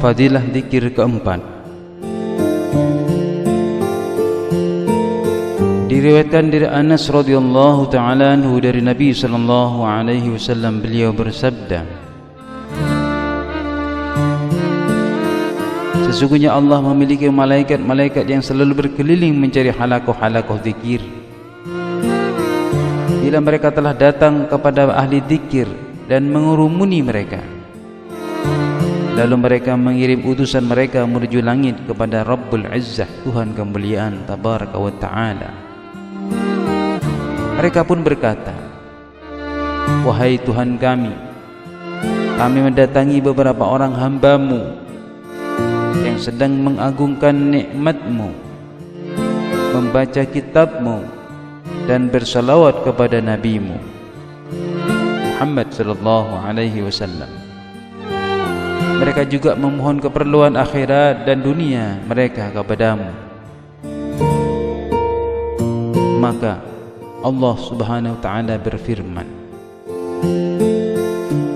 Fadilah zikir keempat. Diriwayatkan dari Anas radhiyallahu taala anhu dari Nabi sallallahu alaihi wasallam, beliau bersabda, sesungguhnya Allah memiliki malaikat-malaikat yang selalu berkeliling mencari halakoh-halakoh zikir. Bila mereka telah datang kepada ahli zikir dan mengurumuni mereka, lalu mereka mengirim utusan mereka menuju langit kepada Rabbul Izzah, Tuhan kemuliaan Tabaraka wa Ta'ala. Mereka pun berkata, wahai Tuhan kami mendatangi beberapa orang hamba-Mu yang sedang mengagungkan nikmat-Mu, membaca kitab-Mu, dan bersalawat kepada Nabi-Mu Muhammad sallallahu alaihi wasallam. Mereka juga memohon keperluan akhirat dan dunia mereka kepada-Mu. Maka Allah subhanahu wa ta'ala berfirman,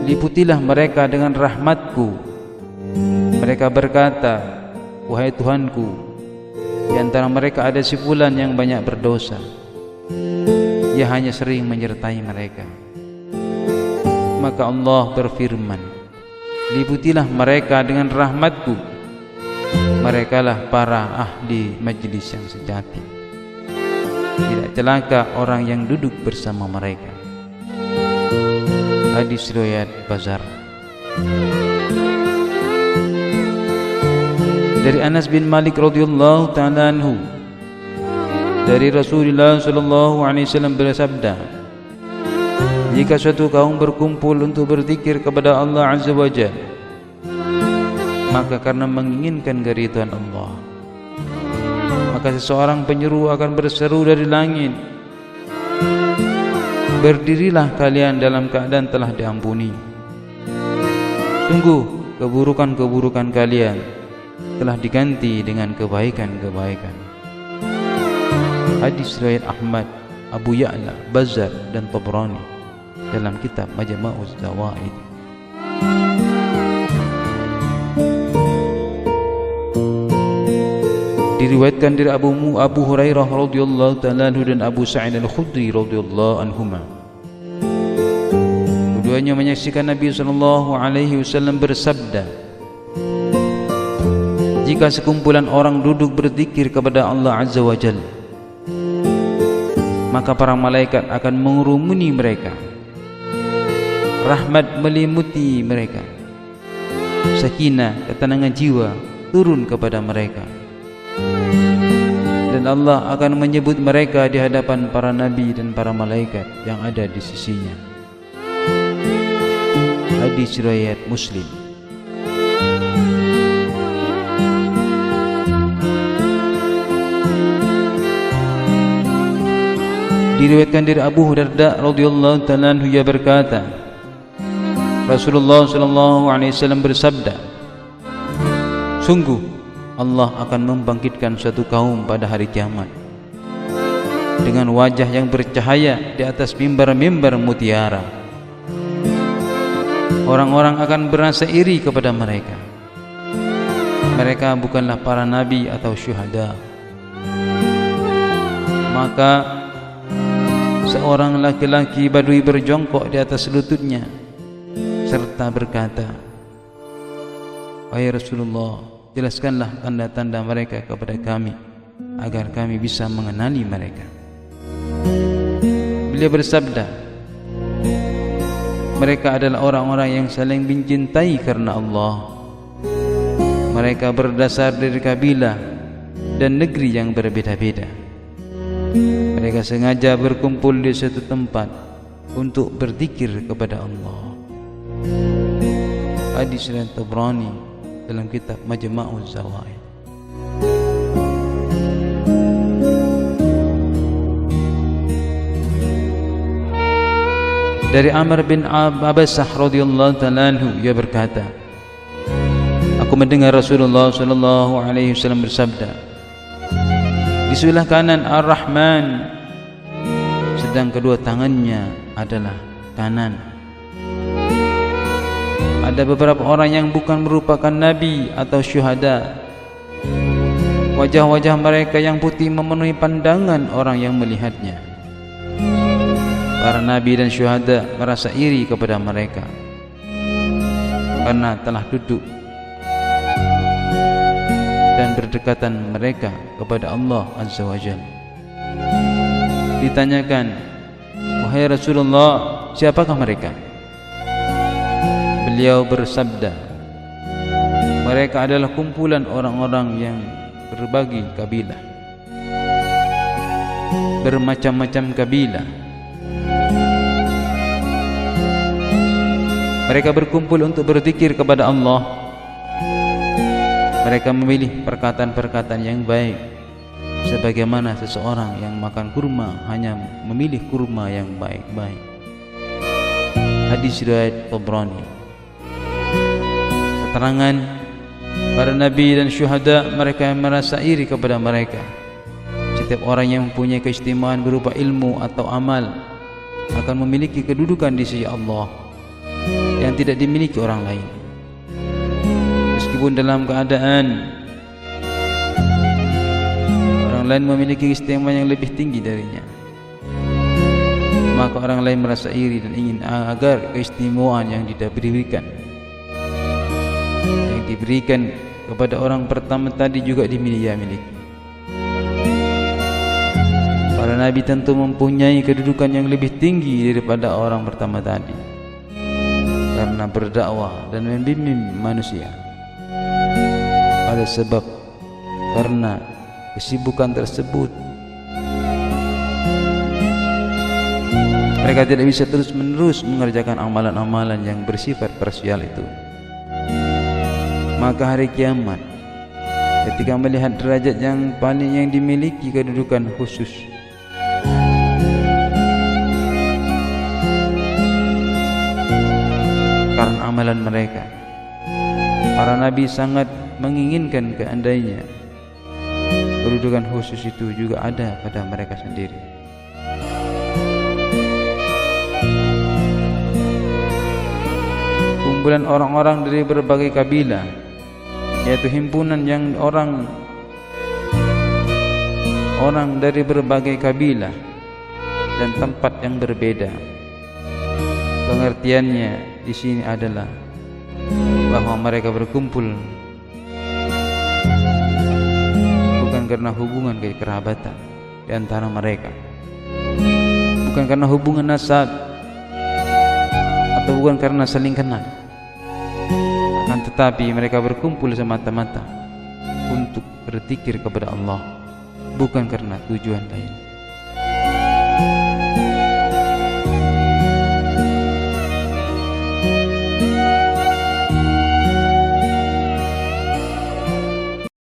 liputilah mereka dengan rahmat-Ku. Mereka berkata, wahai Tuhanku, di antara mereka ada si fulan yang banyak berdosa, ia hanya sering menyertai mereka. Maka Allah berfirman, liputilah mereka dengan rahmat-Ku. Merekalah para ahli majlis yang sejati. Tidak celaka orang yang duduk bersama mereka. Hadis riwayat Bazar. Dari Anas bin Malik radhiyallahu ta'ala anhu, dari Rasulullah sallallahu alaihi wasallam bersabda, jika suatu kaum berkumpul untuk berzikir kepada Allah Azza wa Jalla, maka karena menginginkan keridhaan Allah, maka seseorang penyeru akan berseru dari langit, berdirilah kalian dalam keadaan telah diampuni. Sungguh keburukan-keburukan kalian telah diganti dengan kebaikan-kebaikan. Hadis riwayat Ahmad, Abu Ya'la, Bazzar dan Tabrani dalam kitab Majma'uz Zawaid. Diriwayatkan dari Abu Hurairah radhiyallahu ta'ala anhu dan Abu Sa'id al-Khudri radhiyallahu anhuma, keduanya menyaksikan Nabi sallallahu alaihi wasallam bersabda, jika sekumpulan orang duduk berzikir kepada Allah Azza wa Jalla, maka para malaikat akan mengurumuni mereka, rahmat melimuti mereka, sakinah, ketenangan jiwa turun kepada mereka, dan Allah akan menyebut mereka di hadapan para nabi dan para malaikat yang ada di sisinya. Hadis riwayat Muslim. Diriwayatkan dari Abu Darda radhiyallahu ta'ala anhu, ia berkata, Rasulullah sallallahu alaihi wasallam bersabda, sungguh Allah akan membangkitkan suatu kaum pada hari kiamat dengan wajah yang bercahaya di atas mimbar-mimbar mutiara. Orang-orang akan berasa iri kepada mereka. Mereka bukanlah para nabi atau syuhada. Maka seorang laki-laki Badui berjongkok di atas lututnya serta berkata, wahai Rasulullah, jelaskanlah tanda-tanda mereka kepada kami agar kami bisa mengenali mereka. Beliau bersabda, mereka adalah orang-orang yang saling mencintai karena Allah. Mereka berdasar dari kabilah dan negeri yang berbeda-beda. Mereka sengaja berkumpul di suatu tempat untuk berzikir kepada Allah. Hadis riwayat Tabrani dalam kitab Majma'uz Zawaid. Dari Amr bin Abbasah radhiyallahu ta'ala anhu, ia berkata, aku mendengar Rasulullah sallallahu alaihi wasallam bersabda, di sebelah kanan Ar-Rahman, sedang kedua tangannya adalah kanan. Ada beberapa orang yang bukan merupakan nabi atau syuhada. Wajah-wajah mereka yang putih memenuhi pandangan orang yang melihatnya. Para nabi dan syuhada merasa iri kepada mereka karena telah duduk dan berdekatan mereka kepada Allah Azza wa Jalla. Ditanyakan, "Wahai Rasulullah, siapakah mereka?" Beliau bersabda, "Mereka adalah kumpulan orang-orang yang berbagi kabilah, bermacam-macam kabilah. Mereka berkumpul untuk berzikir kepada Allah. Mereka memilih perkataan-perkataan yang baik, sebagaimana seseorang yang makan kurma hanya memilih kurma yang baik-baik." Hadis riwayat Tabrani. Keterangan para nabi dan syuhada, mereka yang merasa iri kepada mereka. Setiap orang yang mempunyai keistimewaan berupa ilmu atau amal akan memiliki kedudukan di sisi Allah yang tidak dimiliki orang lain, meskipun dalam keadaan orang lain memiliki keistimewaan yang lebih tinggi darinya. Maka orang lain merasa iri dan ingin agar keistimewaan yang diberikan kepada orang pertama tadi juga dimiliki. Para nabi tentu mempunyai kedudukan yang lebih tinggi daripada orang pertama tadi karena berdakwah dan membimbing manusia. Ada sebab karena kesibukan tersebut mereka tidak bisa terus-menerus mengerjakan amalan-amalan yang bersifat parsial itu. Maka hari kiamat, ketika melihat derajat yang paling yang dimiliki kedudukan khusus, karena amalan mereka, para nabi sangat menginginkan keandainya kedudukan khusus itu juga ada pada mereka sendiri. Kumpulan orang-orang dari berbagai kabilah, yaitu himpunan yang orang dari berbagai kabilah dan tempat yang berbeda. Pengertiannya di sini adalah bahwa mereka berkumpul bukan karena hubungan kekerabatan di antara mereka, bukan karena hubungan nasab, atau bukan karena saling kenal, tetapi mereka berkumpul semata-mata untuk berzikir kepada Allah, bukan karena tujuan lain.